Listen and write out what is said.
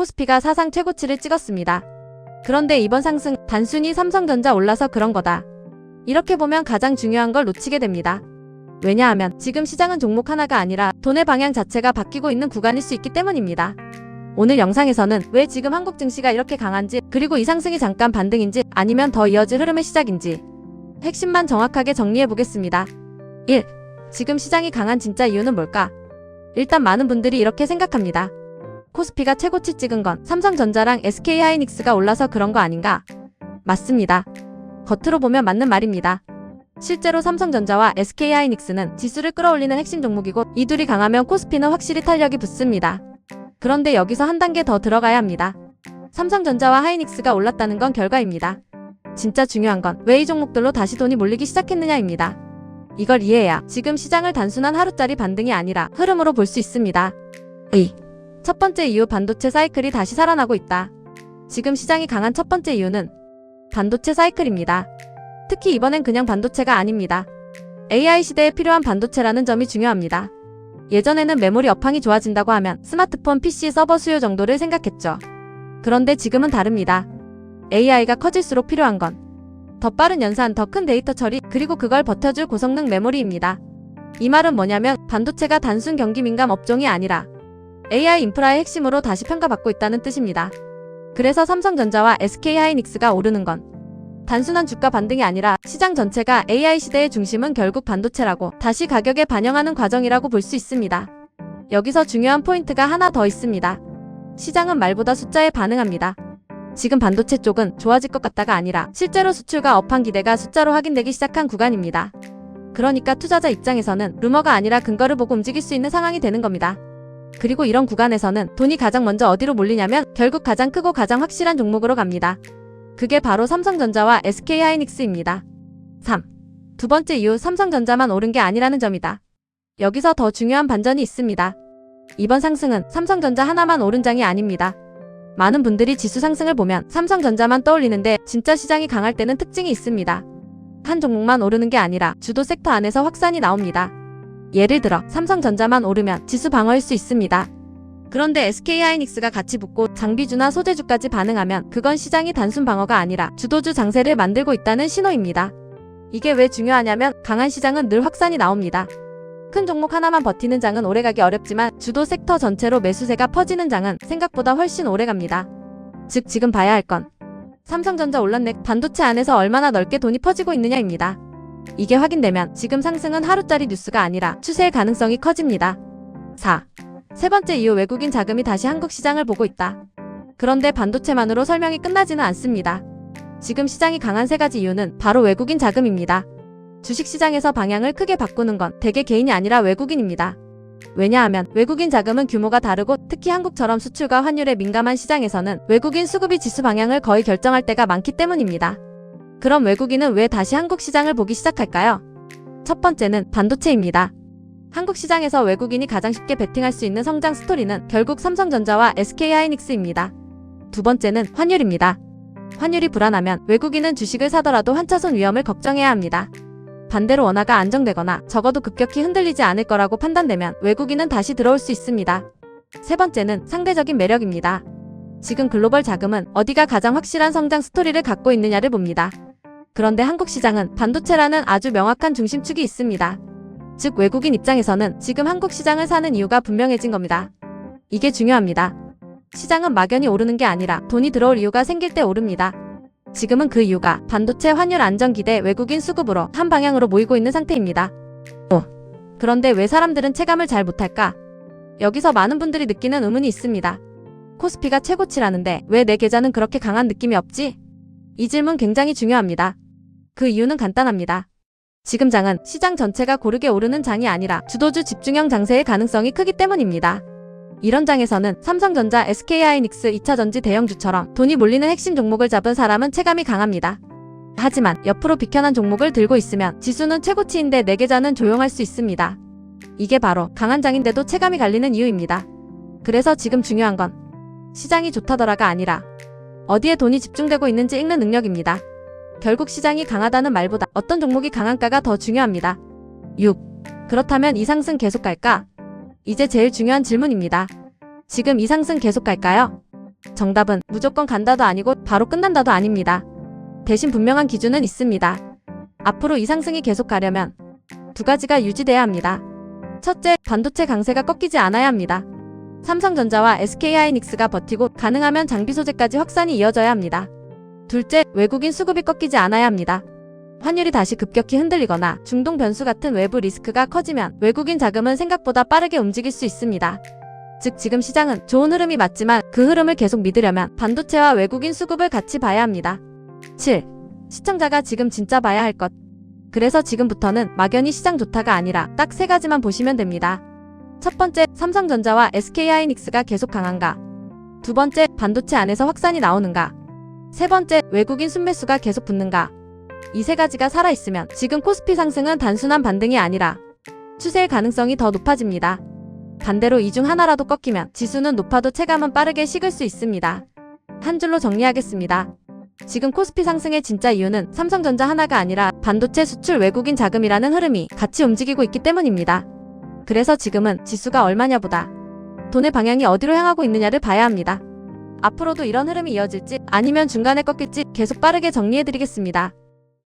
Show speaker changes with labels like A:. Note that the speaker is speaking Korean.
A: 코스피가 사상 최고치를 찍었습니다. 그런데 이번 상승 단순히 삼성전자 올라서 그런 거다. 이렇게 보면 가장 중요한 걸 놓치게 됩니다. 왜냐하면 지금 시장은 종목 하나가 아니라 돈의 방향 자체가 바뀌고 있는 구간일 수 있기 때문입니다. 오늘 영상에서는 왜 지금 한국 증시가 이렇게 강한지, 그리고 이 상승이 잠깐 반등인지 아니면 더 이어질 흐름의 시작인지 핵심만 정확하게 정리해 보겠습니다. 1. 지금 시장이 강한 진짜 이유는 뭘까? 일단 많은 분들이 이렇게 생각합니다. 코스피가 최고치 찍은 건 삼성전자랑 SK하이닉스가 올라서 그런 거 아닌가? 맞습니다. 겉으로 보면 맞는 말입니다. 실제로 삼성전자와 SK하이닉스는 지수를 끌어올리는 핵심 종목이고 이 둘이 강하면 코스피는 확실히 탄력이 붙습니다. 그런데 여기서 한 단계 더 들어가야 합니다. 삼성전자와 하이닉스가 올랐다는 건 결과입니다. 진짜 중요한 건 왜 이 종목들로 다시 돈이 몰리기 시작했느냐입니다. 이걸 이해해야 지금 시장을 단순한 하루짜리 반등이 아니라 흐름으로 볼 수 있습니다. 첫 번째 이유, 반도체 사이클이 다시 살아나고 있다. 지금 시장이 강한 첫 번째 이유는 반도체 사이클입니다. 특히 이번엔 그냥 반도체가 아닙니다. AI 시대에 필요한 반도체라는 점이 중요합니다. 예전에는 메모리 업황이 좋아진다고 하면 스마트폰, PC, 서버 수요 정도를 생각했죠. 그런데 지금은 다릅니다. AI가 커질수록 필요한 건 더 빠른 연산, 더 큰 데이터 처리, 그리고 그걸 버텨줄 고성능 메모리입니다. 이 말은 뭐냐면 반도체가 단순 경기 민감 업종이 아니라 AI 인프라의 핵심으로 다시 평가받고 있다는 뜻입니다. 그래서 삼성전자와 SK하이닉스가 오르는 건 단순한 주가 반등이 아니라 시장 전체가 AI 시대의 중심은 결국 반도체라고 다시 가격에 반영하는 과정이라고 볼 수 있습니다. 여기서 중요한 포인트가 하나 더 있습니다. 시장은 말보다 숫자에 반응합니다. 지금 반도체 쪽은 좋아질 것 같다가 아니라 실제로 수출과 업황 기대가 숫자로 확인되기 시작한 구간입니다. 그러니까 투자자 입장에서는 루머가 아니라 근거를 보고 움직일 수 있는 상황이 되는 겁니다. 그리고 이런 구간에서는 돈이 가장 먼저 어디로 몰리냐면 결국 가장 크고 가장 확실한 종목으로 갑니다. 그게 바로 삼성전자와 SK하이닉스입니다. 3. 두 번째 이유, 삼성전자만 오른 게 아니라는 점이다. 여기서 더 중요한 반전이 있습니다. 이번 상승은 삼성전자 하나만 오른 장이 아닙니다. 많은 분들이 지수 상승을 보면 삼성전자만 떠올리는데 진짜 시장이 강할 때는 특징이 있습니다. 한 종목만 오르는 게 아니라 주도 섹터 안에서 확산이 나옵니다. 예를 들어 삼성전자만 오르면 지수 방어일 수 있습니다. 그런데 SK하이닉스가 같이 붙고 장비주나 소재주까지 반응하면 그건 시장이 단순 방어가 아니라 주도주 장세를 만들고 있다는 신호입니다. 이게 왜 중요하냐면 강한 시장은 늘 확산이 나옵니다. 큰 종목 하나만 버티는 장은 오래가기 어렵지만 주도 섹터 전체로 매수세가 퍼지는 장은 생각보다 훨씬 오래갑니다. 즉 지금 봐야 할 건 삼성전자 올랐네, 반도체 안에서 얼마나 넓게 돈이 퍼지고 있느냐입니다. 이게 확인되면 지금 상승은 하루짜리 뉴스가 아니라 추세의 가능성이 커집니다. 4. 세 번째 이유, 외국인 자금이 다시 한국 시장을 보고 있다. 그런데 반도체만으로 설명이 끝나지는 않습니다. 지금 시장이 강한 세 가지 이유는 바로 외국인 자금입니다. 주식시장에서 방향을 크게 바꾸는 건 대개 개인이 아니라 외국인입니다. 왜냐하면 외국인 자금은 규모가 다르고 특히 한국처럼 수출과 환율에 민감한 시장에서는 외국인 수급이 지수 방향을 거의 결정할 때가 많기 때문입니다. 그럼 외국인은 왜 다시 한국 시장을 보기 시작할까요? 첫 번째는 반도체입니다. 한국 시장에서 외국인이 가장 쉽게 베팅할 수 있는 성장 스토리는 결국 삼성전자와 SK하이닉스입니다. 두 번째는 환율입니다. 환율이 불안하면 외국인은 주식을 사더라도 환차손 위험을 걱정해야 합니다. 반대로 원화가 안정되거나 적어도 급격히 흔들리지 않을 거라고 판단되면 외국인은 다시 들어올 수 있습니다. 세 번째는 상대적인 매력입니다. 지금 글로벌 자금은 어디가 가장 확실한 성장 스토리를 갖고 있느냐를 봅니다. 그런데 한국 시장은 반도체라는 아주 명확한 중심축이 있습니다. 즉 외국인 입장에서는 지금 한국 시장을 사는 이유가 분명해진 겁니다. 이게 중요합니다. 시장은 막연히 오르는 게 아니라 돈이 들어올 이유가 생길 때 오릅니다. 지금은 그 이유가 반도체 환율 안정 기대, 외국인 수급으로 한 방향으로 모이고 있는 상태입니다. 그런데 왜 사람들은 체감을 잘 못할까? 여기서 많은 분들이 느끼는 의문이 있습니다. 코스피가 최고치라는데 왜 내 계좌는 그렇게 강한 느낌이 없지? 이 질문 굉장히 중요합니다. 그 이유는 간단합니다. 지금 장은 시장 전체가 고르게 오르는 장이 아니라 주도주 집중형 장세의 가능성이 크기 때문입니다. 이런 장에서는 삼성전자, SK하이닉스, 2차전지 대형주처럼 돈이 몰리는 핵심 종목을 잡은 사람은 체감이 강합니다. 하지만 옆으로 비켜난 종목을 들고 있으면 지수는 최고치인데 내 계좌는 조용할 수 있습니다. 이게 바로 강한 장인데도 체감이 갈리는 이유입니다. 그래서 지금 중요한 건 시장이 좋다더라가 아니라 어디에 돈이 집중되고 있는지 읽는 능력입니다. 결국 시장이 강하다는 말보다 어떤 종목이 강한가가 더 중요합니다. 6. 그렇다면 이 상승 계속 갈까? 이제 제일 중요한 질문입니다. 지금 이 상승 계속 갈까요? 정답은 무조건 간다도 아니고 바로 끝난다도 아닙니다. 대신 분명한 기준은 있습니다. 앞으로 이 상승이 계속 가려면 두 가지가 유지돼야 합니다. 첫째, 반도체 강세가 꺾이지 않아야 합니다. 삼성전자와 SK하이닉스가 버티고 가능하면 장비 소재까지 확산이 이어져야 합니다. 둘째, 외국인 수급이 꺾이지 않아야 합니다. 환율이 다시 급격히 흔들리거나 중동 변수 같은 외부 리스크가 커지면 외국인 자금은 생각보다 빠르게 움직일 수 있습니다. 즉 지금 시장은 좋은 흐름이 맞지만 그 흐름을 계속 믿으려면 반도체와 외국인 수급을 같이 봐야 합니다. 7. 시청자가 지금 진짜 봐야 할 것. 그래서 지금부터는 막연히 시장 좋다가 아니라 딱 세 가지만 보시면 됩니다. 첫 번째, 삼성전자와 SK하이닉스가 계속 강한가. 두 번째, 반도체 안에서 확산이 나오는가. 세 번째, 외국인 순매수가 계속 붙는가. 이 세 가지가 살아있으면 지금 코스피 상승은 단순한 반등이 아니라 추세의 가능성이 더 높아집니다. 반대로 이 중 하나라도 꺾이면 지수는 높아도 체감은 빠르게 식을 수 있습니다. 한 줄로 정리하겠습니다. 지금 코스피 상승의 진짜 이유는 삼성전자 하나가 아니라 반도체 수출 외국인 자금이라는 흐름이 같이 움직이고 있기 때문입니다. 그래서 지금은 지수가 얼마냐보다 돈의 방향이 어디로 향하고 있느냐를 봐야 합니다. 앞으로도 이런 흐름이 이어질지 아니면 중간에 꺾일지 계속 빠르게 정리해드리겠습니다.